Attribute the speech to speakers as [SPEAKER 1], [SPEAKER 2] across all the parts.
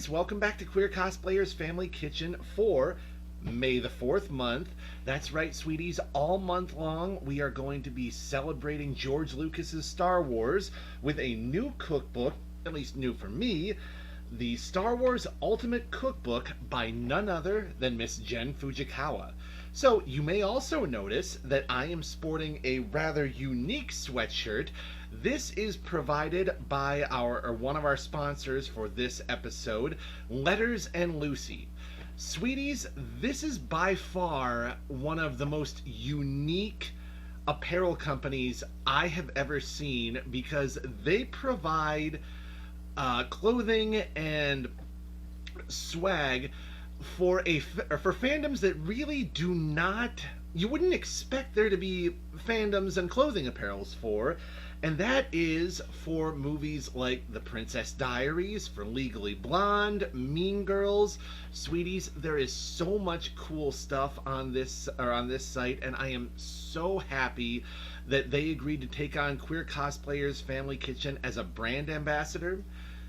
[SPEAKER 1] sweeties, welcome back to Queer Cosplayers Family Kitchen for May the 4th month. That's right, sweeties, all month long we are going to be celebrating George Lucas's Star Wars with a new cookbook, at least new for me, the Star Wars Ultimate Cookbook by none other than Miss Jen Fujikawa. So you may also notice that I am sporting a rather unique sweatshirt. This is provided by one of our sponsors for this episode, Letters and Lucy. Sweeties, this is by far one of the most unique apparel companies I have ever seen because they provide clothing and swag for fandoms that really do not, you wouldn't expect there to be fandoms and clothing apparels for, and that is for movies like The Princess Diaries, for Legally Blonde, Mean Girls. Sweeties, there is so much cool stuff on this site, and I am so happy that they agreed to take on Queer Cosplayers Family Kitchen as a brand ambassador.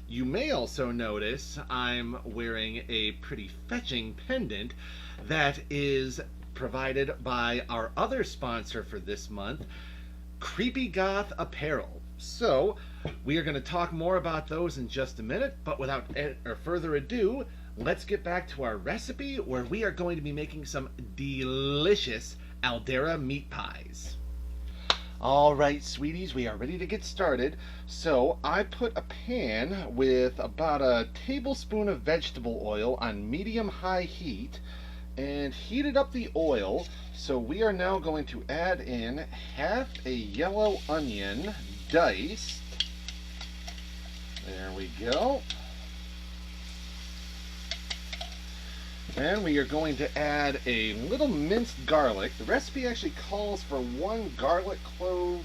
[SPEAKER 1] You may also notice I'm wearing a pretty fetching pendant that is provided by our other sponsor for this month, Creepy Goth Apparel. So, we are going to talk more about those in just a minute, but without further ado, let's get back to our recipe where we are going to be making some delicious Aldera Meat Pies. Alright, sweeties, we are ready to get started. So I put a pan with about a tablespoon of vegetable oil on medium-high heat and heated up the oil. So we are now going to add in half a yellow onion diced. There we go. And we are going to add a little minced garlic. The recipe actually calls for 1 garlic clove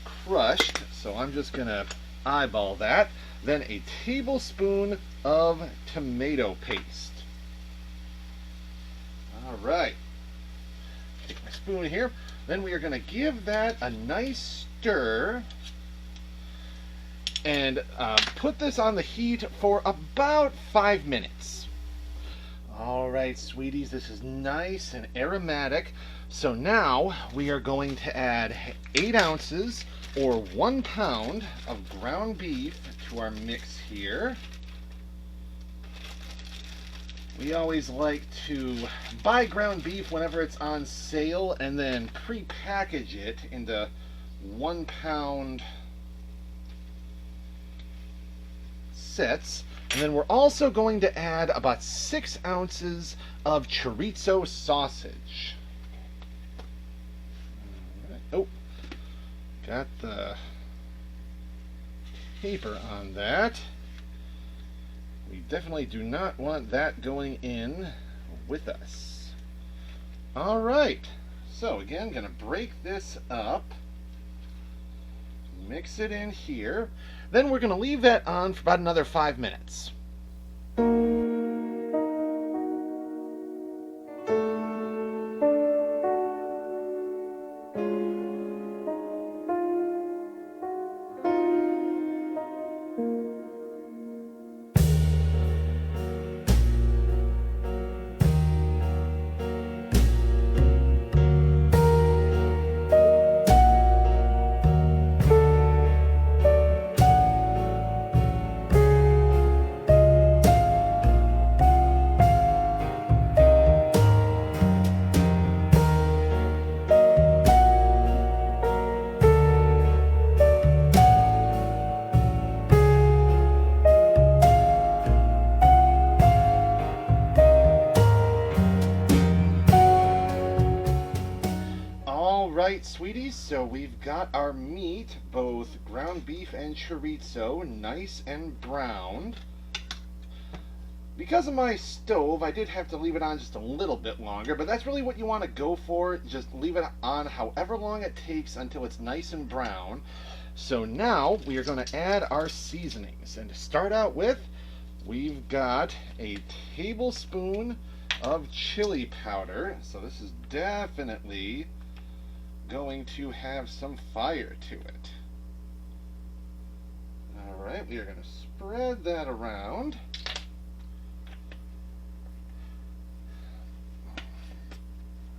[SPEAKER 1] crushed, so I'm just going to eyeball that. Then a tablespoon of tomato paste. All right. Take my spoon here. Then we are going to give that a nice stir and put this on the heat for about 5 minutes. Alright, sweeties, this is nice and aromatic. So now we are going to add 8 ounces or 1 pound of ground beef to our mix here. We always like to buy ground beef whenever it's on sale and then pre-package it into 1 pound sets. And then we're also going to add about 6 ounces of chorizo sausage. Right. Oh, got the paper on that. We definitely do not want that going in with us. All right. So again, going to break this up. Mix it in here. Then we're going to leave that on for about another 5 minutes. Alright, sweeties, so we've got our meat, both ground beef and chorizo, nice and browned. Because of my stove, I did have to leave it on just a little bit longer, but that's really what you want to go for. Just leave it on however long it takes until it's nice and brown. So now we are going to add our seasonings. And to start out with, we've got a tablespoon of chili powder. So this is definitely going to have some fire to it. All right. right, we are going to spread that around.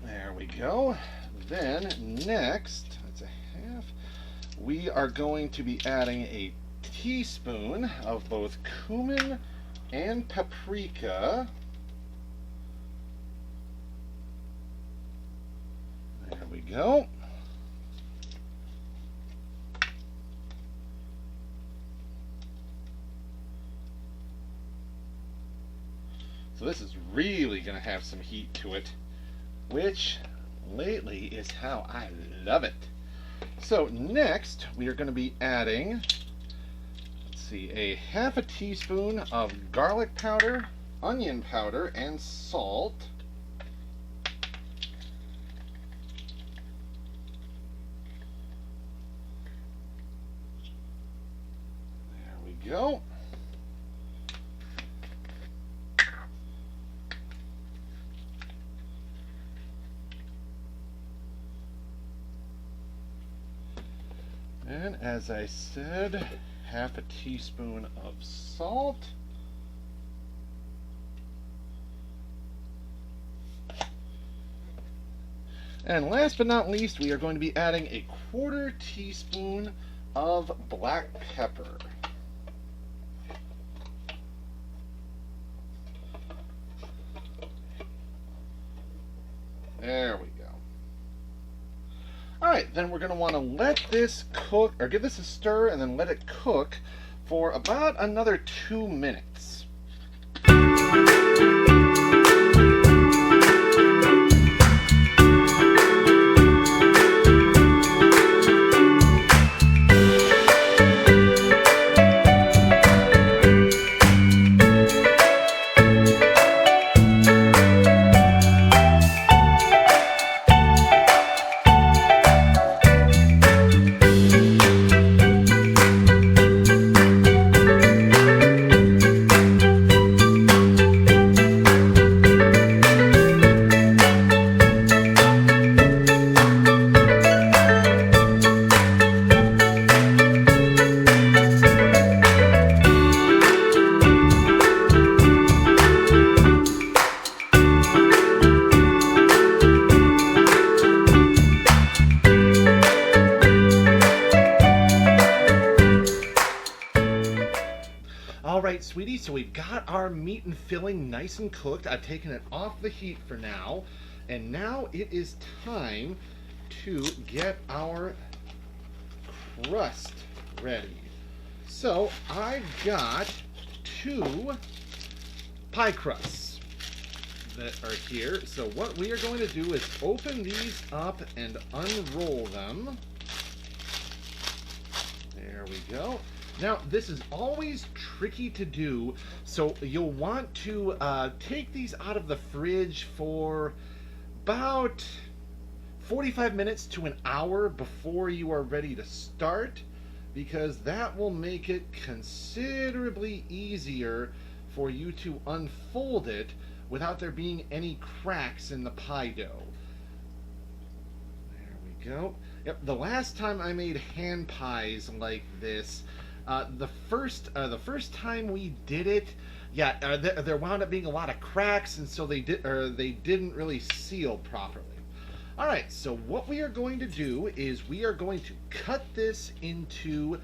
[SPEAKER 1] There we go. Then next, that's a half, we are going to be adding a teaspoon of both cumin and paprika. There we go. So this is really going to have some heat to it, which lately is how I love it. So next we are going to be adding, let's see, a half a teaspoon of garlic powder, onion powder, and salt. There we go. And as I said, half a teaspoon of salt. And last but not least, we are going to be adding a 1/4 teaspoon of black pepper. There we go. Alright, then we're going to want to let this cook, or give this a stir, and then let it cook for about another 2 minutes. Alright, sweetie, so we've got our meat and filling nice and cooked. I've taken it off the heat for now. And now it is time to get our crust ready. So I've got 2 pie crusts that are here. So what we are going to do is open these up and unroll them. There we go. Now, this is always tricky to do, so you'll want to take these out of the fridge for about 45 minutes to an hour before you are ready to start, because that will make it considerably easier for you to unfold it without there being any cracks in the pie dough. There we go. Yep, the last time I made hand pies like this, the first time we did it, yeah, there wound up being a lot of cracks, and so they didn't really seal properly. All right, so what we are going to do is we are going to cut this into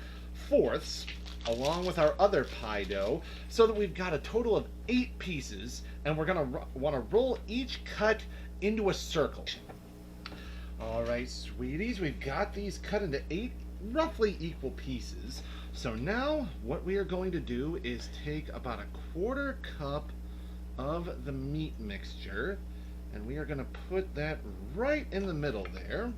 [SPEAKER 1] 4ths along with our other pie dough, so that we've got a total of 8 pieces, and we're gonna want to roll each cut into a circle. All right, sweeties, we've got these cut into 8 roughly equal pieces. So now what we are going to do is take about a 1/4 cup of the meat mixture, and we are going to put that right in the middle there.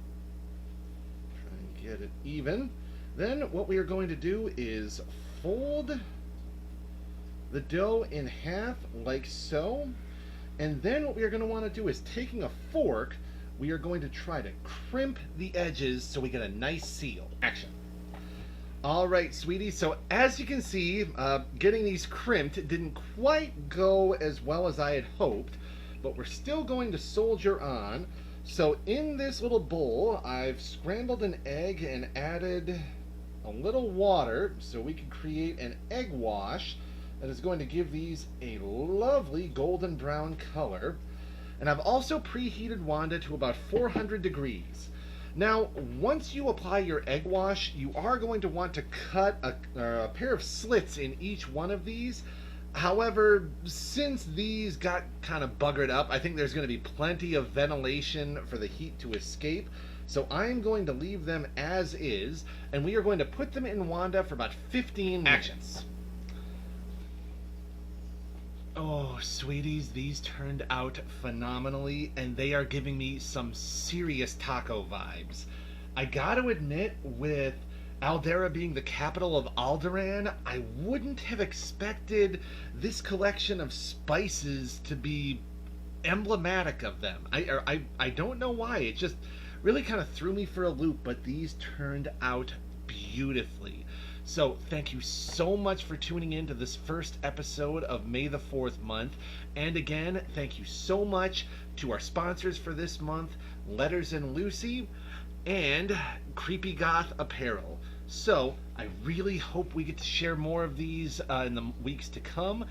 [SPEAKER 1] Try and get it even. Then what we are going to do is fold the dough in half like so. And then what we are going to want to do is, taking a fork, we are going to try to crimp the edges so we get a nice seal. Action. All right, sweetie, so as you can see, getting these crimped didn't quite go as well as I had hoped, but we're still going to soldier on. So in this little bowl, I've scrambled an egg and added a little water so we can create an egg wash that is going to give these a lovely golden brown color. And I've also preheated Wanda to about 400 degrees. Now, once you apply your egg wash, you are going to want to cut a pair of slits in each one of these. However, since these got kind of buggered up, I think there's going to be plenty of ventilation for the heat to escape. So I'm going to leave them as is, and we are going to put them in Wanda for about 15 minutes. Oh, sweeties, these turned out phenomenally, and they are giving me some serious taco vibes. I gotta admit, with Aldera being the capital of Alderaan, I wouldn't have expected this collection of spices to be emblematic of them. I don't know why. It just really kind of threw me for a loop, but these turned out beautifully. So thank you so much for tuning in to this first episode of May the 4th month. And again, thank you so much to our sponsors for this month, Letters and Lucy and Creepy Goth Apparel. So I really hope we get to share more of these in the weeks to come.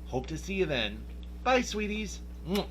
[SPEAKER 1] Hope to see you then. Bye, sweeties. Mwah.